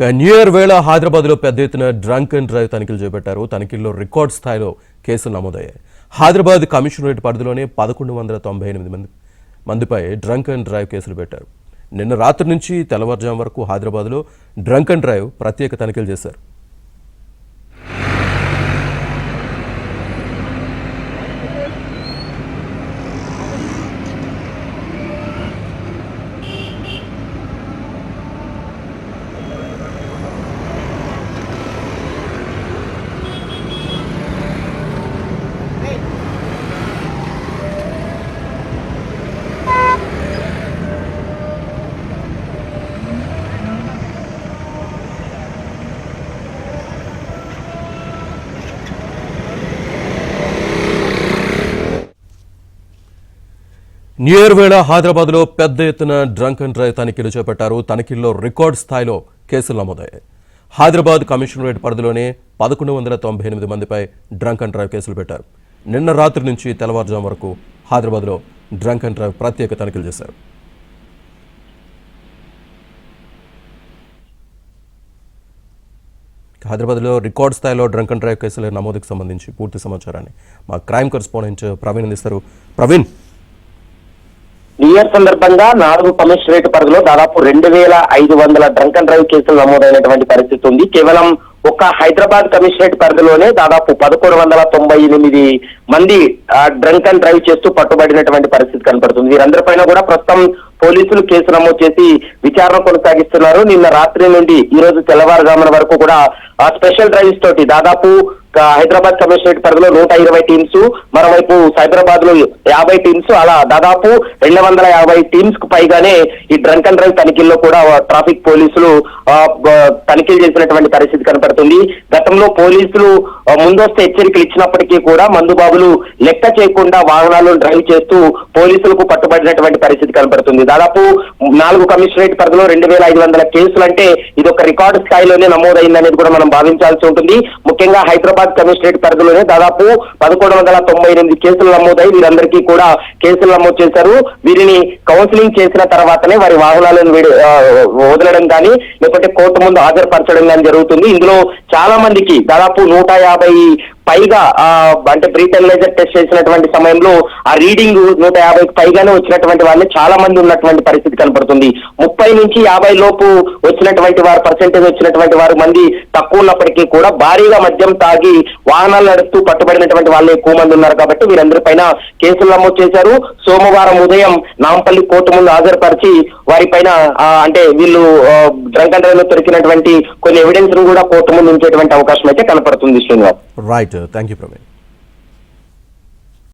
New year వేళ హైదరాబాద్లో పెద్ద ఎత్తున డ్రంక్ అండ్ డ్రైవ్ తనిఖీలు చేపట్టారు. తనిఖీల్లో రికార్డ్ స్థాయిలో కేసులు నమోదయ్యాయి. హైదరాబాద్ కమిషనరేట్ పరిధిలోనే 1198 మందిపై డ్రంక్ అండ్ డ్రైవ్ కేసులు పెట్టారు. నిన్న రాత్రి నుంచి తెల్లవారుజాము వరకు హైదరాబాద్లో డ్రంక్ అండ్ డ్రైవ్ ప్రత్యేక తనిఖీలు చేశారు. న్యూ ఇయర్ వేళ హైదరాబాద్లో పెద్ద ఎత్తున డ్రంక్ అండ్ డ్రైవ్ తనిఖీలు చేపట్టారు. తనిఖీల్లో రికార్డ్ స్థాయిలో కేసులు నమోదయ్యాయి. హైదరాబాద్ కమిషనరేట్ పరిధిలోనే 1198 మందిపై డ్రంక్ అండ్ డ్రైవ్ కేసులు పెట్టారు. నిన్న రాత్రి నుంచి తెల్లవారుజాము వరకు హైదరాబాద్లో డ్రంక్ అండ్ డ్రైవ్ ప్రత్యేక తనిఖీలు చేశారు. హైదరాబాద్లో రికార్డ్ స్థాయిలో డ్రంక్ అండ్ డ్రైవ్ కేసుల నమోదుకు సంబంధించి పూర్తి సమాచారాన్ని మా క్రైమ్ కరెస్పాండెంట్ ప్రవీణ్ అందిస్తారు. ప్రవీణ్, న్యూ ఇయర్ సందర్భంగా 4 కమిషనరేట్ పరిధిలో దాదాపు 2500 డ్రంక్ అండ్ డ్రైవ్ కేసులు నమోదైనటువంటి పరిస్థితి ఉంది. కేవలం ఒక్క హైదరాబాద్ కమిషనరేట్ పరిధిలోనే దాదాపు 1198 మంది డ్రంక్ అండ్ డ్రైవ్ చేస్తూ పట్టుబడినటువంటి పరిస్థితి కనపడుతుంది. వీరందరిపైన కూడా ప్రస్తుతం పోలీసులు కేసు నమోదు చేసి విచారణ కొనసాగిస్తున్నారు. నిన్న రాత్రి నుండి ఈ రోజు తెల్లవారుజామున వరకు కూడా స్పెషల్ డ్రైవ్స్ తోటి దాదాపు హైదరాబాద్ కమిషనరేట్ పరిధిలో 120 టీమ్స్, మరోవైపు సైబరాబాద్ లో 50 టీమ్స్, అలా దాదాపు 250 టీమ్స్ కు పైగానే ఈ డ్రంక్ అండ్ డ్రైవ్ తనిఖీల్లో కూడా ట్రాఫిక్ పోలీసులు తనిఖీలు చేసినటువంటి పరిస్థితి కనపడుతుంది. గతంలో పోలీసులు ముందస్తు హెచ్చరికలు ఇచ్చినప్పటికీ కూడా మందుబాబులు లెక్క చేయకుండా వాహనాలను డ్రైవ్ చేస్తూ పోలీసులకు పట్టుబడినటువంటి పరిస్థితి కనపడుతుంది. దాదాపు 4 కమిషనరేట్ పరిధిలో 2500 కేసులు అంటే ఇది ఒక రికార్డు స్థాయిలోనే నమోదైందనేది కూడా మనం భావించాల్సి ఉంటుంది. ముఖ్యంగా హైదరాబాద్ కమిషనరేట్ పరిధిలోనే దాదాపు 1198 కేసులు నమోదై వీరందరికీ కూడా కేసులు నమోదు చేశారు. వీరిని కౌన్సిలింగ్ చేసిన తర్వాతనే వారి వాహనాలను వదలడం కానీ లేకపోతే కోర్టు ముందు హాజరుపరచడం కానీ జరుగుతుంది. ఇందులో చాలా మందికి దాదాపు 150 పైగా అంటే బ్రీటెనలైజర్ టెస్ట్ చేసినటువంటి సమయంలో ఆ రీడింగ్ 150కి పైగానే వచ్చినటువంటి వాళ్ళని చాలా మంది ఉన్నటువంటి పరిస్థితి కనపడుతుంది. 30 నుంచి 50 లోపు వచ్చినటువంటి వారు పర్సెంటేజ్ వచ్చినటువంటి వారు మంది తక్కువ ఉన్నప్పటికీ కూడా భారీగా మద్యం తాగి వాహనాలు నడుపుతూ పట్టుబడినటువంటి వాళ్ళు ఎక్కువ మంది ఉన్నారు. కాబట్టి వీరందరిపైన కేసులు నమోదు చేశారు. సోమవారం ఉదయం నాంపల్లి కోర్టు ముందు హాజరుపరిచి వారిపైన అంటే వీళ్ళు డ్రంక్ అండ్ డ్రైవ్ లో దొరికినటువంటి కొన్ని ఎవిడెన్స్ ను కూడా కోర్టు ముందు ఉంచేటువంటి అవకాశం అయితే కనపడుతుంది. Srinivas, right, thank you Praveen.